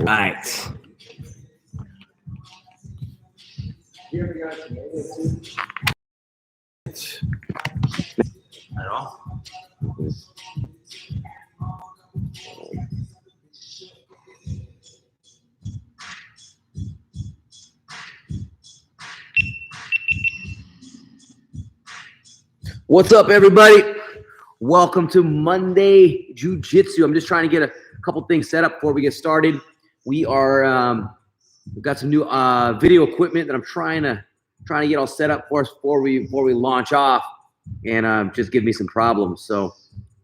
Right. At all? What's up, everybody? Welcome to Monday Jiu-Jitsu. I'm just trying to get a couple things set up before we get started. We are we've got some new video equipment that I'm trying to get all set up for us before we launch off, and just give me some problems. So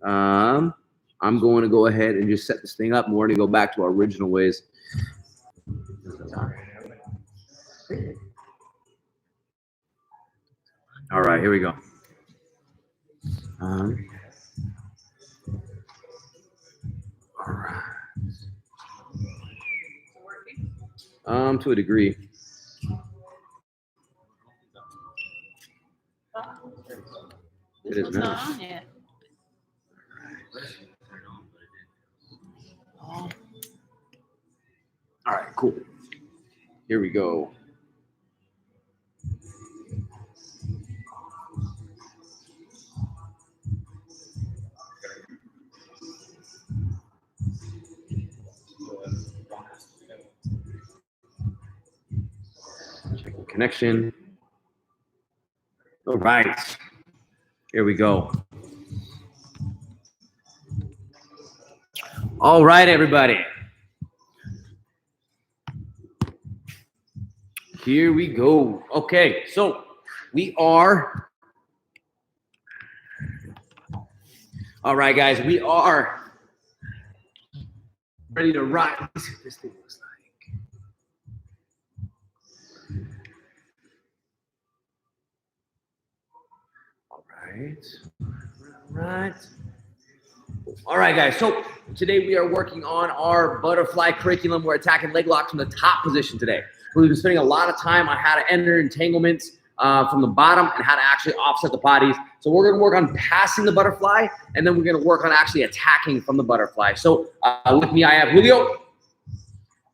I'm going to go ahead and just set this thing up, and we're going to go back to our original ways. All right, here we go. All right. To a degree. It is now. All right, cool. Here we go. Checking connection. All right. Here we go. All right, everybody. Here we go. Okay, so we are. All right, guys, we are ready to rock. Let me see what this thing looks like. All right. All right, guys. So today we are working on our butterfly curriculum. We're attacking leg locks from the top position today. We've been spending a lot of time on how to enter entanglements from the bottom and how to actually offset the bodies. So we're going to work on passing the butterfly, and then we're going to work on actually attacking from the butterfly. So with me, I have Julio.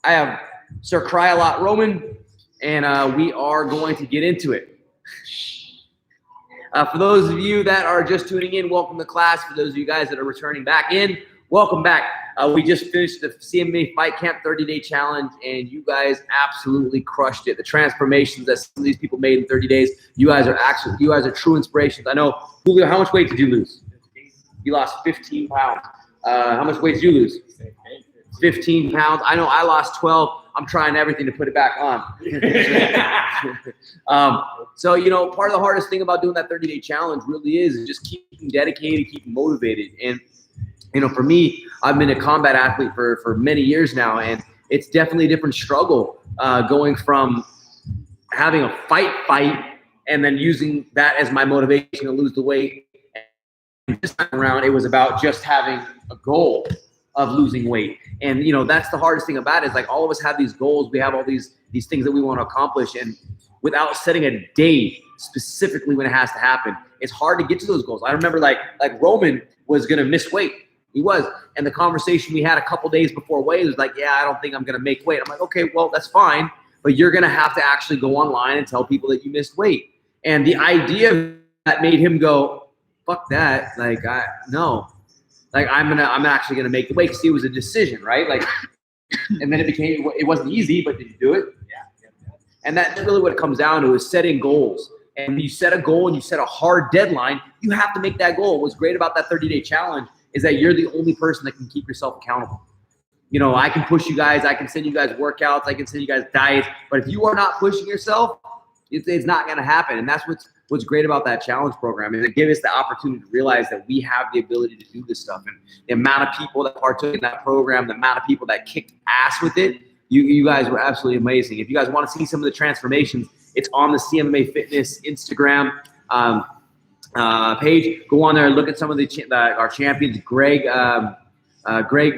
I have Sir Cry-A-Lot Roman, and we are going to get into it. For those of you that are just tuning in, welcome to class. For those of you guys that are returning back in, welcome back. We just finished the Cmma Fight Camp 30-day challenge, and you guys absolutely crushed it. The transformations that some of these people made in 30 days, you guys are true inspirations. I know, Julio, how much weight did you lose? You lost 15 pounds. How much weight did you lose? 15 pounds. I know I lost 12. I'm trying everything to put it back on. So, you know, part of the hardest thing about doing that 30-day challenge really is just keeping dedicated, keeping motivated. And, you know, for me, I've been a combat athlete for many years now, and it's definitely a different struggle going from having a fight and then using that as my motivation to lose the weight. And this time around, it was about just having a goal of losing weight. And, you know, that's the hardest thing about it, is like all of us have these goals. We have all these things that we want to accomplish. And without setting a date specifically when it has to happen, it's hard to get to those goals. I remember like Roman was going to miss weight. He was. And the conversation we had a couple days before weight was like, yeah, I don't think I'm going to make weight. I'm like, okay, well, that's fine. But you're going to have to actually go online and tell people that you missed weight. And the idea that made him go, fuck that. Like, no. Like, I'm actually gonna make the weight, because it was a decision, right? Like, and then it wasn't easy, but did you do it? Yeah. And that's really what it comes down to, is setting goals. And when you set a goal and you set a hard deadline, you have to make that goal. What's great about that 30-day challenge is that you're the only person that can keep yourself accountable. You know, I can push you guys, I can send you guys workouts, I can send you guys diets, but if you are not pushing yourself, it's not gonna happen. And that's what's great about that challenge program, is it gives us the opportunity to realize that we have the ability to do this stuff. And the amount of people that partook in that program, the amount of people that kicked ass with it, you guys were absolutely amazing. If you guys want to see some of the transformations, it's on the Cmma Fitness Instagram page. Go on there and look at some of our champions. Greg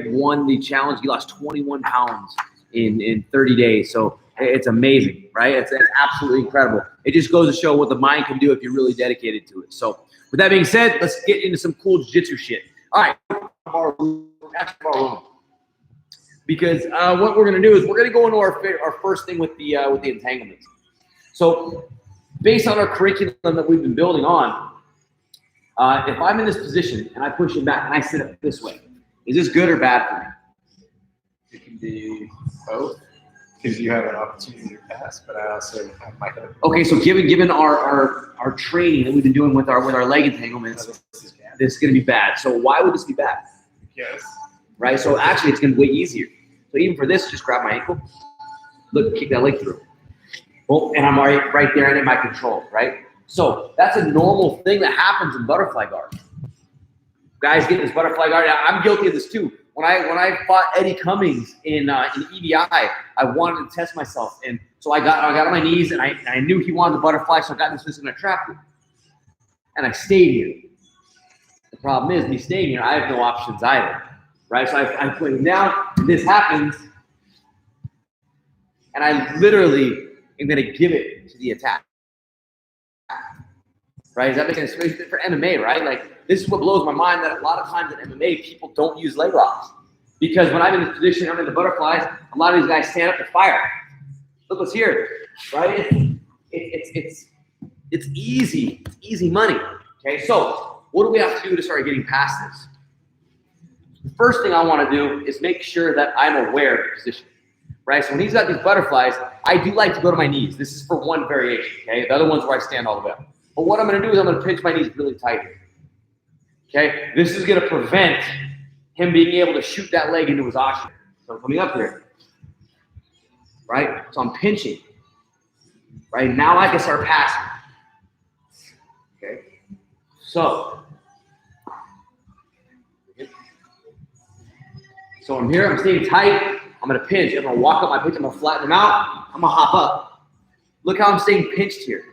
won the challenge. He lost 21 pounds in 30 days. So It's amazing, right? It's absolutely incredible. It just goes to show what the mind can do if you're really dedicated to it. So with that being said, let's get into some cool jiu-jitsu shit. All right, because what we're gonna do is we're gonna go into our first thing with the entanglements. So based on our curriculum that we've been building on, if I'm in this position and I push it back and I sit up this way, is this good or bad for me? It can be both, because you have an opportunity to pass, but I also have my head. Okay, so given our training that we've been doing with our leg entanglements, this is going to be bad. So why would this be bad? Yes. Right. So actually, it's going to be way easier. So even for this, just grab my ankle, look, kick that leg through. Well, and I'm right there and in my control. Right. So that's a normal thing that happens in butterfly guard. Guys get this butterfly guard. I'm guilty of this too. When I fought Eddie Cummings in EDI, I wanted to test myself, and so I got on my knees, and I knew he wanted the butterfly, so I got in this position and I trapped him, and I stayed here. The problem is, me staying here, I have no options either, right? So I put him down. This happens, and I literally am going to give it to the attack. Right? Does that make sense? For MMA, right? Like, this is what blows my mind, that a lot of times in MMA, people don't use leg locks. Because when I'm in this position, I'm in the butterflies, a lot of these guys stand up to fire. Look what's here, right? It's easy. It's easy money. Okay, so what do we have to do to start getting past this? The first thing I want to do is make sure that I'm aware of the position. Right? So when he's got these butterflies, I do like to go to my knees. This is for one variation, okay? The other one's where I stand all the way up. But what I'm going to do is I'm going to pinch my knees really tight here. Okay? This is going to prevent him being able to shoot that leg into his oxygen. So I'm coming up here. Right? So I'm pinching. Right? Now I can start passing. Okay? So I'm here. I'm staying tight. I'm going to pinch. I'm going to walk up my pinch. I'm going to flatten him out. I'm going to hop up. Look how I'm staying pinched here.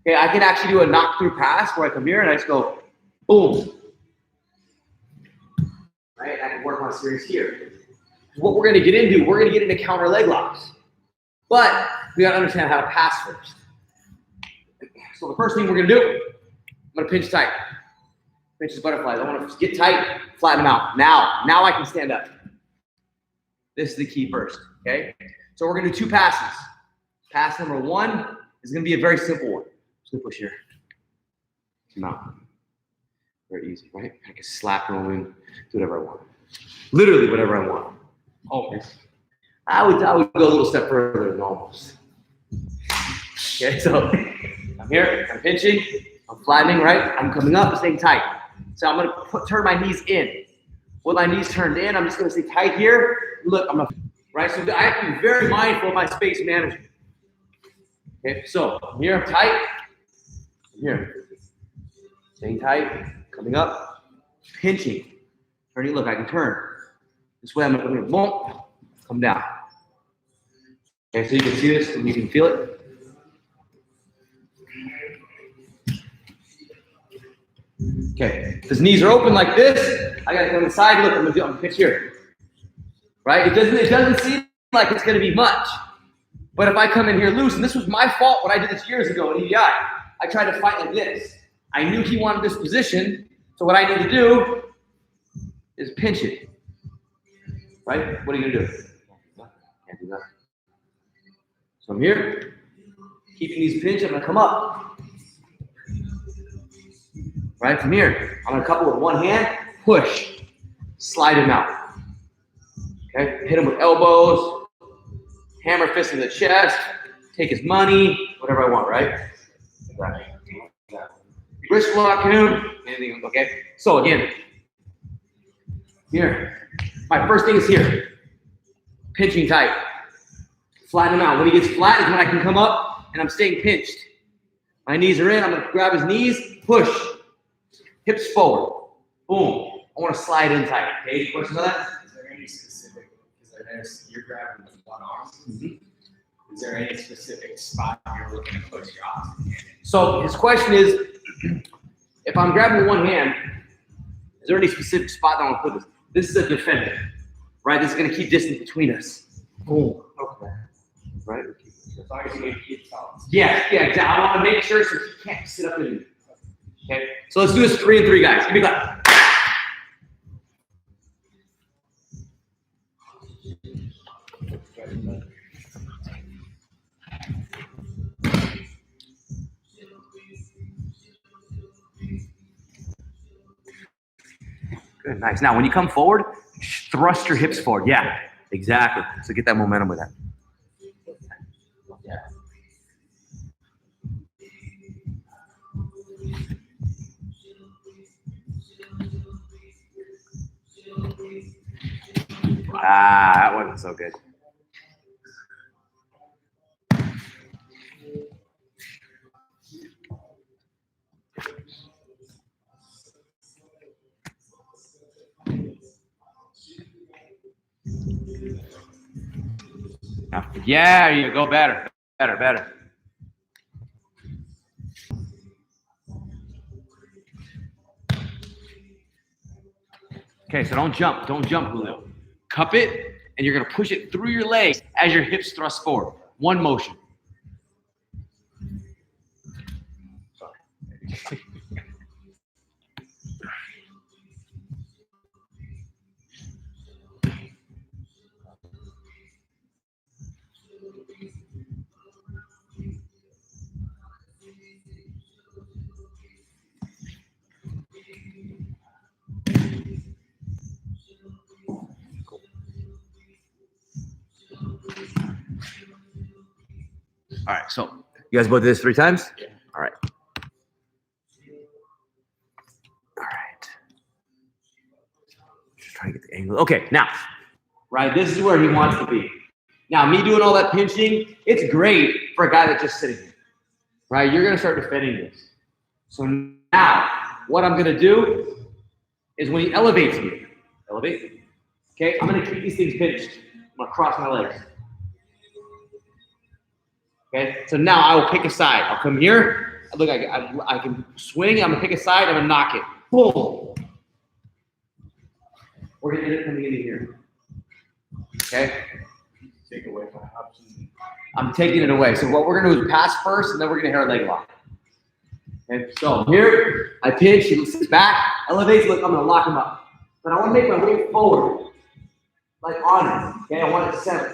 Okay, I can actually do a knock-through pass where I come here and I just go, boom. Right, I can work on series here. What we're going to get into, we're going to get into counter leg locks. But we got to understand how to pass first. So the first thing we're going to do, I'm going to pinch tight. Pinch his butterflies. I want to get tight, flatten them out. Now I can stand up. This is the key first, okay? So we're going to do 2 passes. Pass number 1 is going to be a very simple one. Just going to push here. Come out. Very easy, right? I can slap him in, do whatever I want. Literally whatever I want. Almost. I would go a little step further than almost. Okay, so I'm here, I'm pinching, I'm flattening, right? I'm coming up, I'm staying tight. So I'm going to turn my knees in. With my knees turned in, I'm just going to stay tight here. Look, I'm going to, right? So I have to be very mindful of my space management. Okay, so I'm here, I'm tight. I'm here. Staying tight, coming up, pinching. Turning, look, I can turn. This way I'm going to boom, come down. Okay, so you can see this and you can feel it. Okay, if his knees are open like this, I gotta come inside. Look, I'm gonna pitch here. Right? It doesn't seem like it's gonna be much. But if I come in here loose, and this was my fault when I did this years ago in EDI, I tried to fight like this. I knew he wanted this position, so what I need to do is pinch it. Right? What are you gonna do? Can't do that. So I'm here, keeping these pinched, I'm gonna come up. Right, from here, I'm gonna couple with one hand, push, slide him out. Okay, hit him with elbows, hammer fist in the chest, take his money, whatever I want, right? Wrist lock him, anything, okay? So again, here, my first thing is here, pinching tight, flatten him out. When he gets flat is when I can come up and I'm staying pinched. My knees are in, I'm gonna grab his knees, push. Hips forward. Boom. I want to slide in tight. Okay, any questions on that? Is there any specific, because you're grabbing with one arm. Mm-hmm. Is there any specific spot you're looking to push your arm? So his question is, if I'm grabbing with one hand, is there any specific spot that I want to put this? This is a defender, right? This is going to keep distance between us. Boom. Okay. right? As long as you get kids out. Yeah, exactly. I want to make sure so he can't sit up in. Okay, so let's do this 3 and 3, guys. Give me that. Good, nice. Now, when you come forward, thrust your hips forward. Yeah, exactly. So get that momentum with that. Yeah. Ah, that wasn't so good. Yeah, you go better. Okay, so don't jump, Julio. Cup it, and you're gonna push it through your legs as your hips thrust forward. One motion. All right, so you guys both did this 3 times? Yeah. All right. All right. Just trying to get the angle. Okay, now, right, this is where he wants to be. Now, me doing all that pinching, it's great for a guy that's just sitting here, right? You're gonna start defending this. So now, what I'm gonna do is when he elevates me, okay, I'm gonna keep these things pinched. I'm gonna cross my legs. Okay, so now I will pick a side. I'll come here. Look, I can swing. I'm gonna pick a side. I'm gonna knock it. Boom. We're gonna end up coming in here. Okay. Take away my option. I'm taking it away. So what we're gonna do is pass first, and then we're gonna hit our leg lock. Okay. So here, I pinch. He sits back, elevates. Look, I'm gonna lock him up. But I want to make my weight forward, like on it. Okay. I want it center.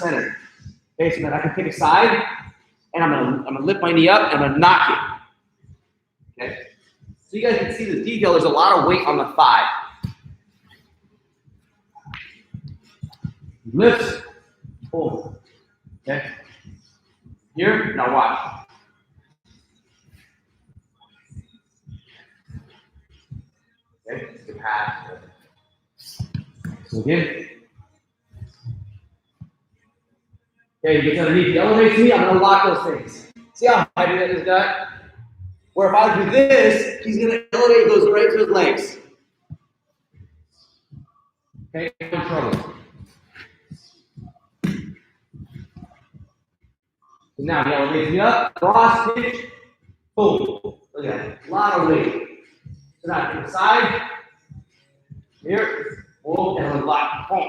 Okay. So that I can pick a side. And I'm gonna lift my knee up and I'm gonna knock it. Okay? So you guys can see the detail, there's a lot of weight on the thigh. Lift, pull. Okay? Here, now watch. Okay, good pass. So again. Okay, he gets underneath, he elevates me, I'm gonna lock those things. See how I do that to this guy? Where if I do this, he's gonna elevate, goes right to his legs. Okay, no trouble. So now he elevates me up, cross pitch, boom. Look at that, a lot of weight. So now to the side, here, boom, and then lock, boom.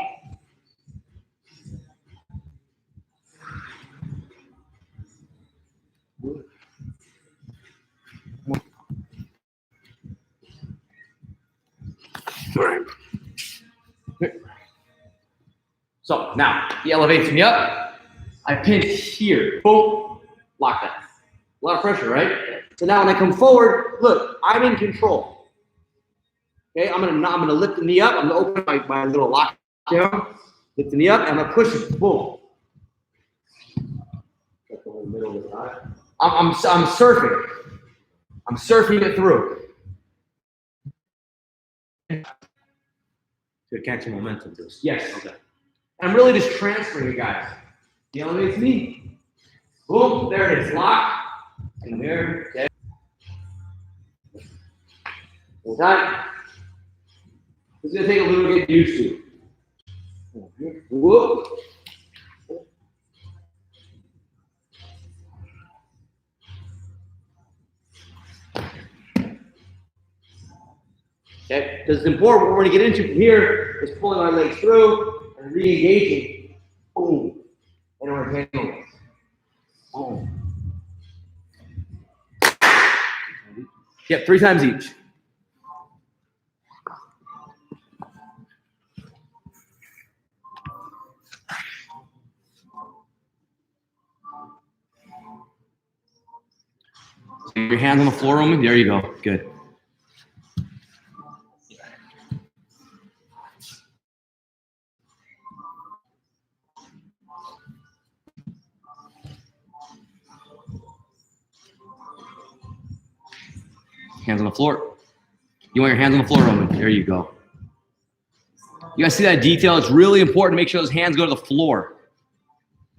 So now he elevates me up. I pinch here. Boom. Lock that. A lot of pressure, right? So now when I come forward, look, I'm in control. Okay, I'm gonna lift the knee up. I'm gonna open my little lock down. Lift the knee up, and I'm gonna push it. Boom. I'm surfing. I'm surfing it through. To catch some momentum to this. Yes. Okay. I'm really just transferring it, guys. He elevates me. Boom. There it is. Lock. And there. Okay. One time. It's going to take a little to get used to. Whoop. Okay, because it's important. What we're going to get into from here is pulling our legs through and re-engaging. Boom. And we're handling it. Yep, 3 times each. Your hands on the floor, Roman. There you go. Good. Hands on the floor. You want your hands on the floor, Roman. There you go. You guys see that detail? It's really important to make sure those hands go to the floor.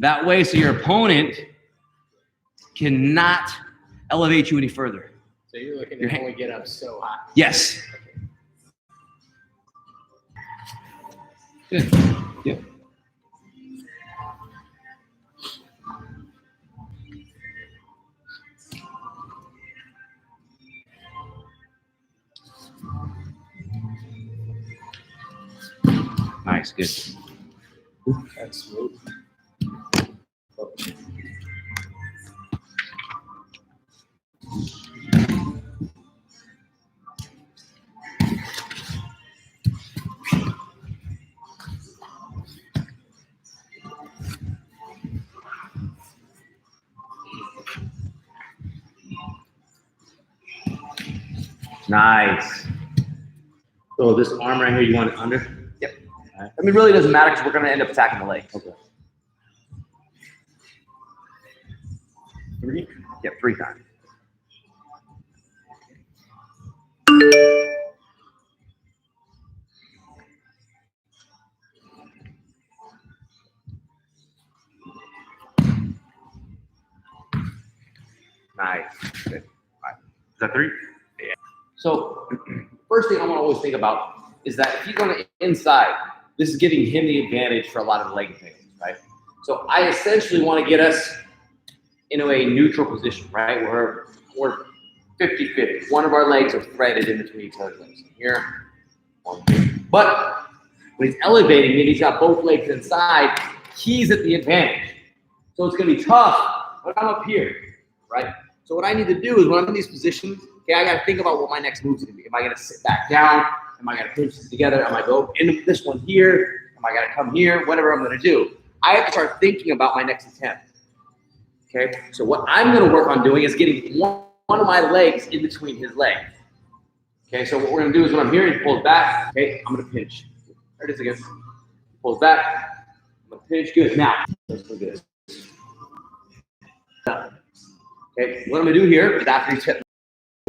That way, so your opponent cannot elevate you any further. So you're looking to only get up so high. Yes. Good. Yeah. Nice. Good. That's smooth. Nice. So this arm right here, you want it under? Yep. Right. I mean, it really doesn't matter because we're going to end up attacking the leg. Okay. 3? Yep, 3 times. Nice. Good. Right. Is that 3? Yeah. So first thing I want to always think about is that if he's on the inside, this is giving him the advantage for a lot of the leg things, right? So I essentially want to get us into a neutral position, right? Where we're 50-50. One of our legs are threaded in between each other's legs. Here, one. But when he's elevating and he's got both legs inside, he's at the advantage. So it's going to be tough when I'm up here, right? So what I need to do is when I'm in these positions, okay, I got to think about what my next move is going to be. Am I going to sit back down? Am I going to pinch this together? Am I go into this one here? Am I going to come here? Whatever I'm going to do. I have to start thinking about my next attempt. Okay, so what I'm going to work on doing is getting one of my legs in between his legs. Okay, so what we're going to do is when I'm here, he pulls back. Okay, I'm going to pinch. There it is again. Pulls back. I'm going to pinch. Good. Now, let's look at this. Okay, what I'm going to do here is after you take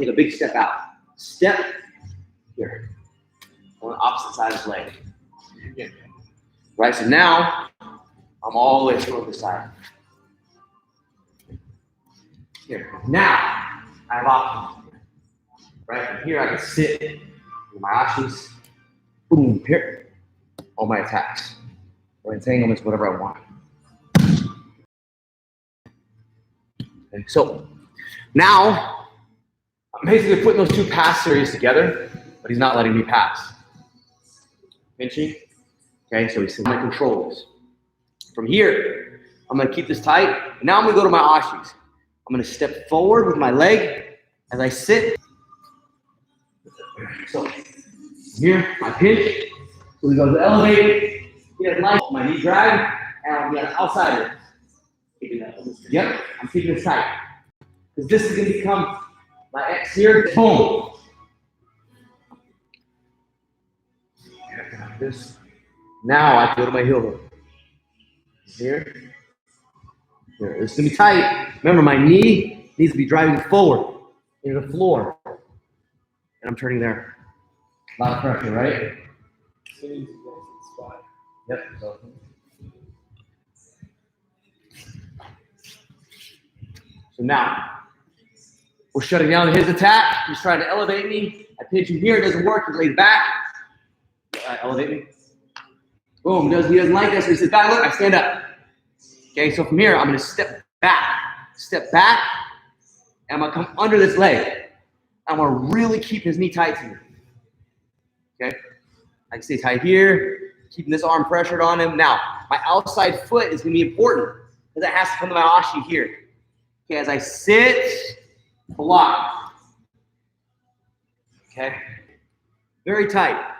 a big step out. Step here on the opposite side of his leg. Right, so now I'm all the way to the other side. Here. Now I have options. Right, from here I can sit with my ashis. Boom, here. All my attacks. Or entanglements, whatever I want. Okay, so now I'm basically putting those two pass series together, but he's not letting me pass. Pinching. Okay, so he's my controls. From here, I'm going to keep this tight. Now I'm going to go to my ashis. I'm going to step forward with my leg as I sit. So here, my pinch. So we go to elevate. Get a nice, my knee drag, and I'll be on the outside of it. Keeping that. Yep, I'm keeping it tight. Because this is going to become my X here. Boom. This. Now I go to my heel hook. Here. Here. It's going to be tight. Remember, my knee needs to be driving forward into the floor. And I'm turning there. A lot of pressure, right? Yep. So now, we're shutting down his attack. He's trying to elevate me. I pinch him here. It doesn't work. He lays back. Elevate me. Boom. He doesn't like this. So he says, back, look, I stand up. Okay, so from here, I'm going to step back, and I'm going to come under this leg. I'm going to really keep his knee tight to me. Okay, I can stay tight here, keeping this arm pressured on him. Now, my outside foot is going to be important because it has to come to my ashi here. Okay, as I sit, block. Okay? Very tight.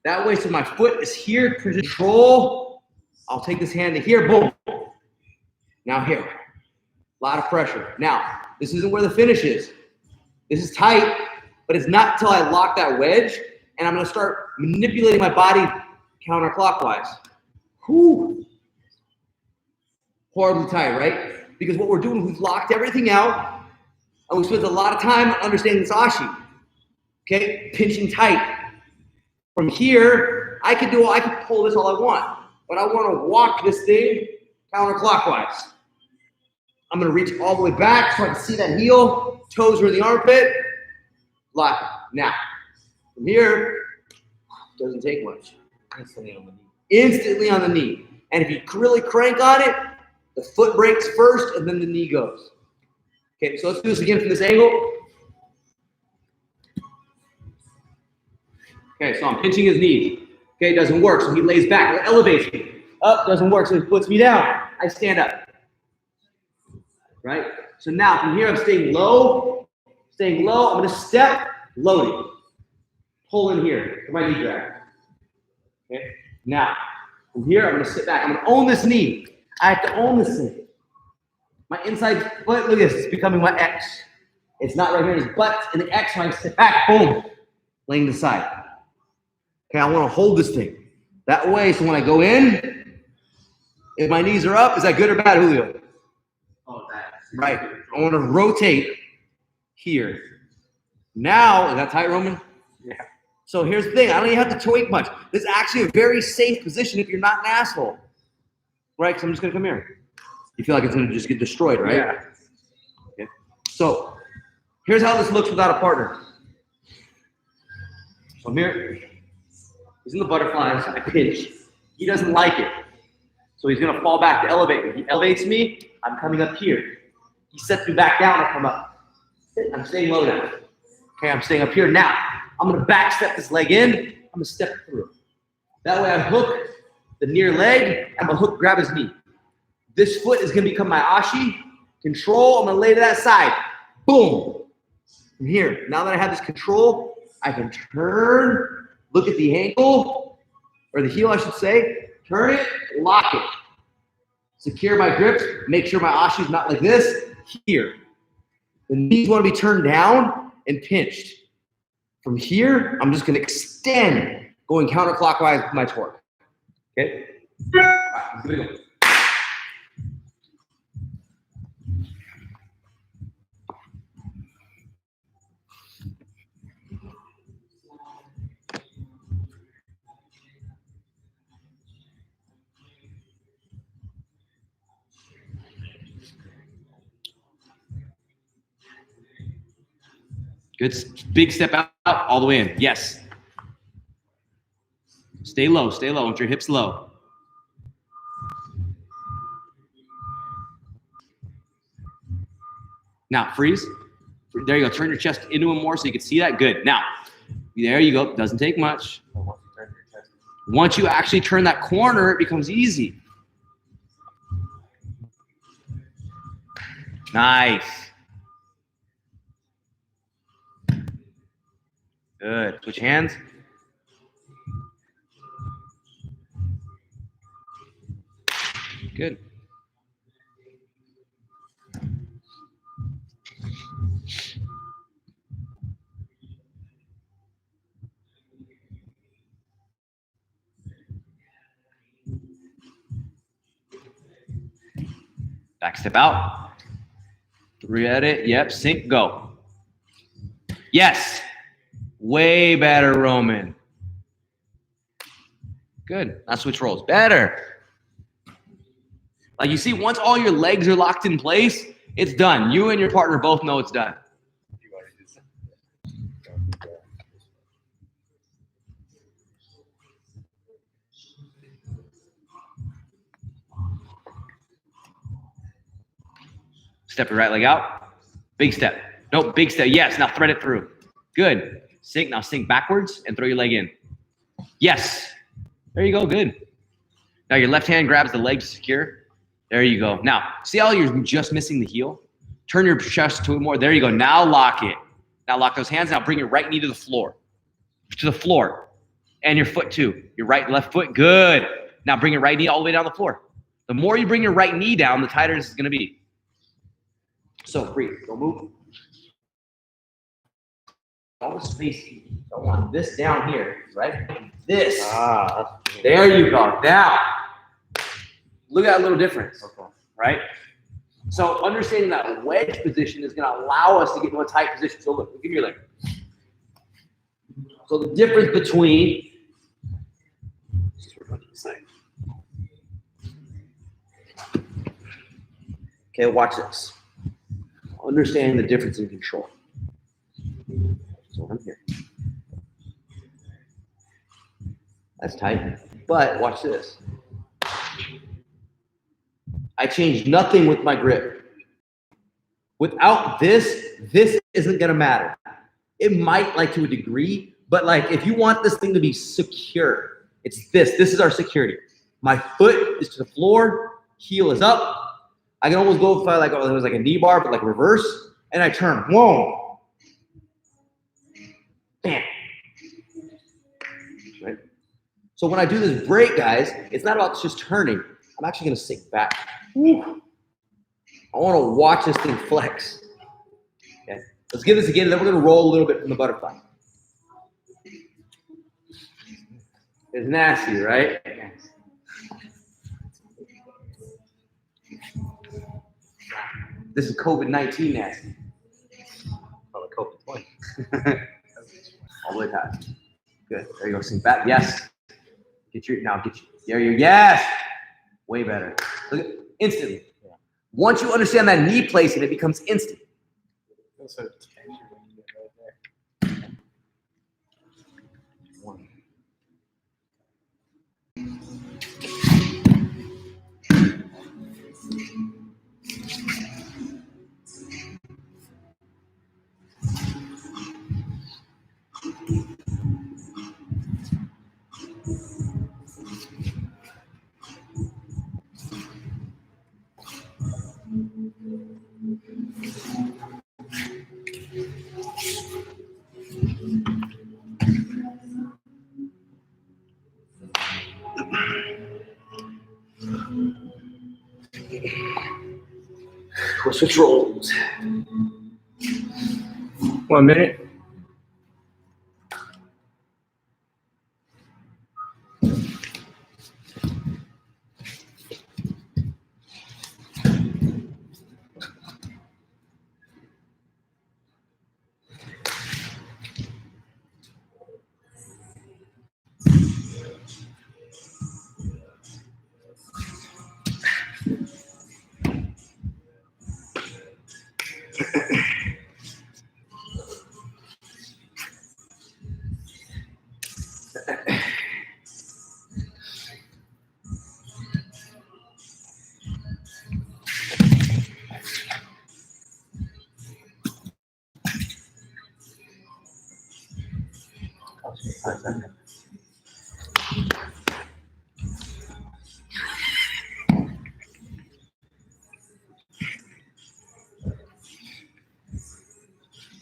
That way, so my foot is here, control. I'll take this hand to here, boom. Now here. A lot of pressure. Now, this isn't where the finish is. This is tight, but it's not until I lock that wedge, and I'm gonna start manipulating my body counterclockwise. Whew. Horribly tight, right? Because what we're doing, we've locked everything out, and we spent a lot of time understanding this ashi. Okay, pinching tight. From here, I can pull this all I want, but I want to walk this thing counterclockwise. I'm gonna reach all the way back so I can see that heel, toes are in the armpit, lock it. Now, from here, doesn't take much. Instantly on the knee. Instantly on the knee. And if you really crank on it, the foot breaks first and then the knee goes. Okay, so let's do this again from this angle. Okay, so I'm pinching his knee. Okay, it doesn't work, so he lays back, it elevates me. Up, doesn't work, so he puts me down. I stand up. Right? So now from here, I'm staying low. I'm gonna step, loading. Pull in here for my knee drag. Okay? Now, from here, I'm gonna sit back. I'm gonna own this knee. I have to own this thing. My inside foot, look at this, it's becoming my X. It's not right here, it's butt in the X, so I sit back, boom, laying to the side. Okay, I wanna hold this thing. That way, so when I go in, if my knees are up, is that good or bad, Julio? Oh, that. Right, I wanna rotate here. Now, is that tight, Roman? Yeah. So here's the thing, I don't even have to tweak much. This is actually a very safe position if you're not an asshole. Right, because I'm just gonna come here. You feel like it's gonna just get destroyed, right? Yeah. Okay. So here's how this looks without a partner. So I'm here. He's in the butterflies. I pinch. He doesn't like it. So he's gonna fall back to elevate me. He elevates me, I'm coming up here. He sets me back down, I come up. I'm staying low now. Okay, I'm staying up here. Now, I'm gonna back step this leg in, I'm gonna step through. That way I hook the near leg, I'm gonna hook, grab his knee. This foot is gonna become my ashi. Control, I'm gonna lay to that side. Boom. From here, now that I have this control, I can turn, look at the ankle, or the heel I should say, turn it, lock it. Secure my grips, make sure my ashi is not like this, here. The knees wanna be turned down and pinched. From here, I'm just gonna extend, going counterclockwise with my torque. Okay? All right, here we go. Good, big step out, all the way in. Yes. Stay low, want your hips low. Now, freeze. There you go, turn your chest into him more so you can see that. Good. Now, there you go, doesn't take much. Once you actually turn that corner, it becomes easy. Nice. Good. Switch hands. Good. Back step out. 3 at it. Yep. Sink. Go. Yes. Way better, Roman. Good. Now switch rolls. Better. Like you see, once all your legs are locked in place, it's done. You and your partner both know it's done. Step your right leg out. Big step. Nope, big step. Yes, now thread it through. Good. Sink. Now sink backwards and throw your leg in. Yes. There you go. Good. Now your left hand grabs the leg to secure. There you go. Now, see how you're just missing the heel? Turn your chest to it more. There you go. Now lock it. Now lock those hands. Now bring your right knee to the floor. And your foot too. Your right and left foot. Good. Now bring your right knee all the way down the floor. The more you bring your right knee down, the tighter this is going to be. So breathe. Don't move. Always face. Don't want this down here, right? This. There you go. Now, look at that little difference, right? So understanding that wedge position is going to allow us to get into a tight position. So look, give me your leg. So the difference between okay, watch this. Understanding the difference in control. So I'm here. That's tight. But watch this. I changed nothing with my grip. Without this, this isn't gonna matter. It might, like, to a degree, but like if you want this thing to be secure, it's this. This is our security. My foot is to the floor, heel is up. I can almost go if I like, oh, it was like a knee bar, but like reverse, and I turn. Whoa. Bam. Right? So when I do this break, guys, it's not about just turning. I'm actually gonna sink back. Woo. I wanna watch this thing flex. Okay, let's give this again, then we're gonna roll a little bit from the butterfly. It's nasty, right? This is COVID-19 nasty. Probably COVID-20. All the way past. Good. There you go. Sink back. Yes. Get you. There you. Yes. Way better. Look at instantly. Yeah. Once you understand that knee placement, it becomes instant. One. We'll switch rolls. 1 minute.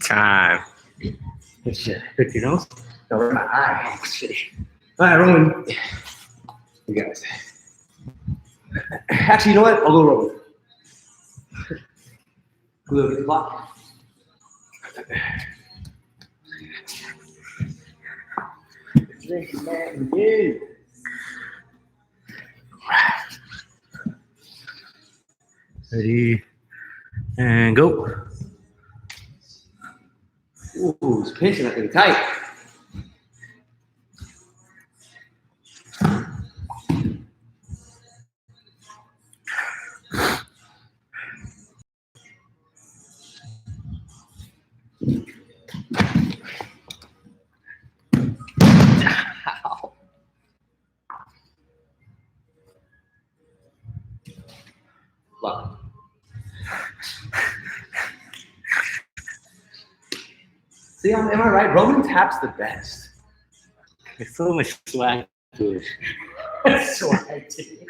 Time. Good shit. Good, you know? Over my eye. Shit. All right, rolling. You guys. Actually, you know what? I'll go roll. Glue the clock. Man, yeah. Ready, and go. Ooh, it's pinching that thing tight. Ow. Look. See, am I right? Roman Tap's the best. There's so much swag to it. Swag to it.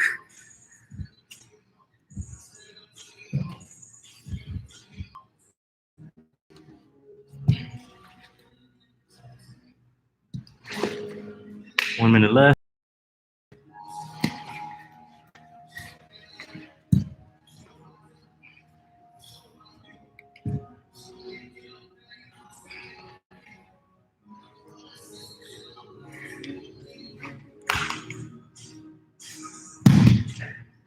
1 minute left.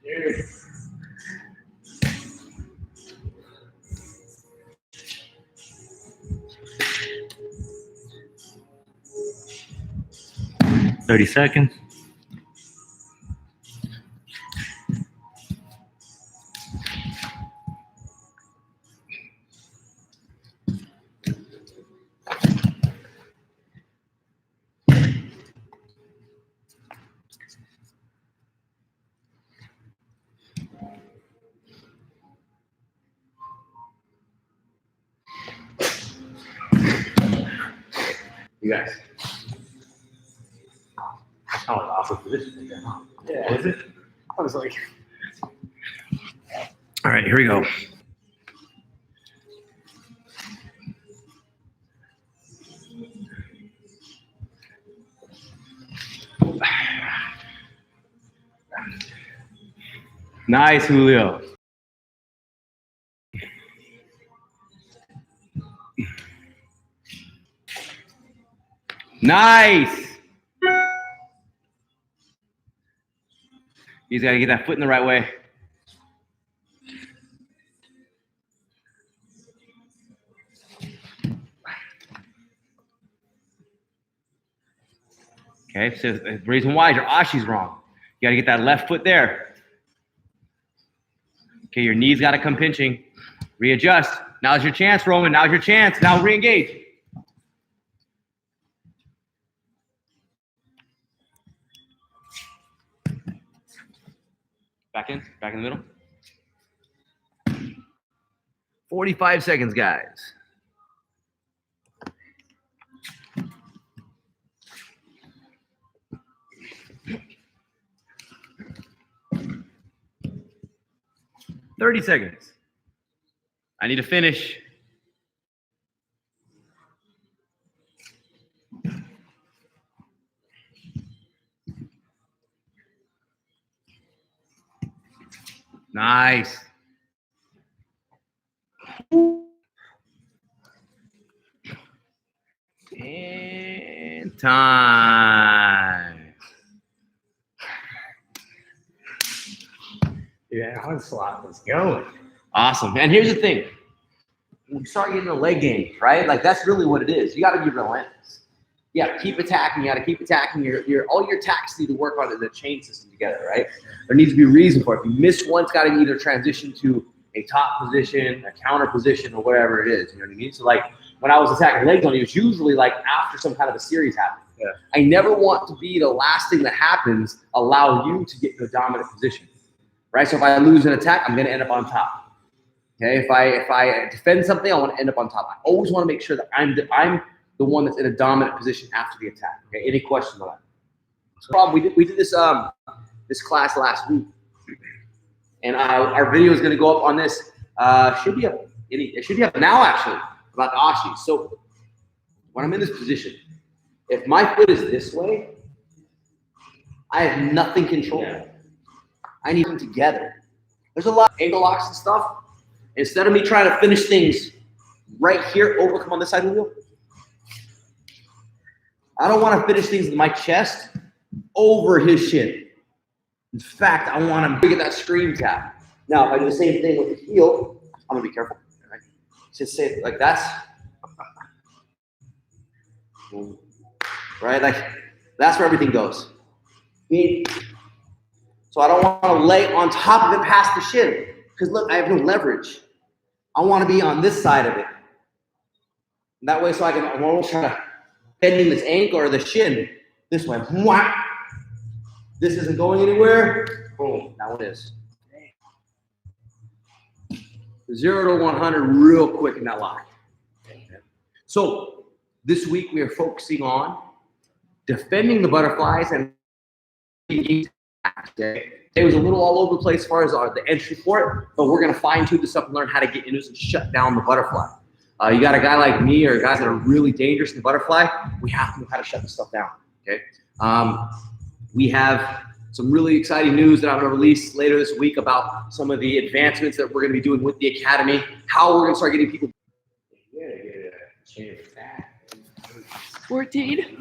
Dude. 30 seconds. You guys. That's kind of an awkward position. Yeah. Was it? I was like, All right, here we go. Nice, Julio. Nice. He's got to get that foot in the right way. Okay, so the reason why is your ashi's wrong. You got to get that left foot there. Okay, your knee's got to come pinching. Readjust. Now's your chance, Roman. Now's your chance. Now re-engage. Back in the middle. 45 seconds, guys. $30 seconds. I need to finish. Nice. And time. yeah, onslaught was going. Awesome. And here's the thing. When you start getting the leg game, right? Like that's really what it is. You got to be relentless. You got to keep attacking. You got to keep attacking. All your attacks need to work on the chain system together, right? There needs to be a reason for it. If you miss one, it's got to either transition to a top position, a counter position, or whatever it is. You know what I mean? So like when I was attacking legs on you, it was usually like after some kind of a series happened. Yeah. I never want to be the last thing that happens, allow you to get to a dominant position, right? So if I lose an attack, I'm going to end up on top. Okay, if I defend something, I want to end up on top. I always want to make sure that I'm the one that's in a dominant position after the attack. Okay, any questions on that? Problem, we did this this class last week, and our video is going to go up on this. It should be up now actually about the ashi. So when I'm in this position, if my foot is this way, I have nothing control. Yeah. I need them together. There's a lot of ankle locks and stuff. Instead of me trying to finish things right here, come on this side of the wheel. I don't want to finish things with my chest over his shin. In fact, I want to get that screen tap. Now, if I do the same thing with the heel, I'm going to be careful. Right? Just say it like that's. Right? Like, that's where everything goes. So I don't want to lay on top of it past the shin. Because look, I have no leverage. I want to be on this side of it. That way, so I'm almost trying to bending this ankle or the shin this way. This isn't going anywhere. Boom, now it is. 0 to 100 real quick in that lock. So this week we are focusing on defending the butterflies and it was a little all over the place as far as the entry for it, but we're going to fine-tune this up and learn how to get into this and shut down the butterfly. You got a guy like me or guys that are really dangerous in the butterfly, we have to know how to shut this stuff down, okay? We have some really exciting news that I'm going to release later this week about some of the advancements that we're going to be doing with the academy, how we're going to start getting people. You gotta get a chain of fat. 14.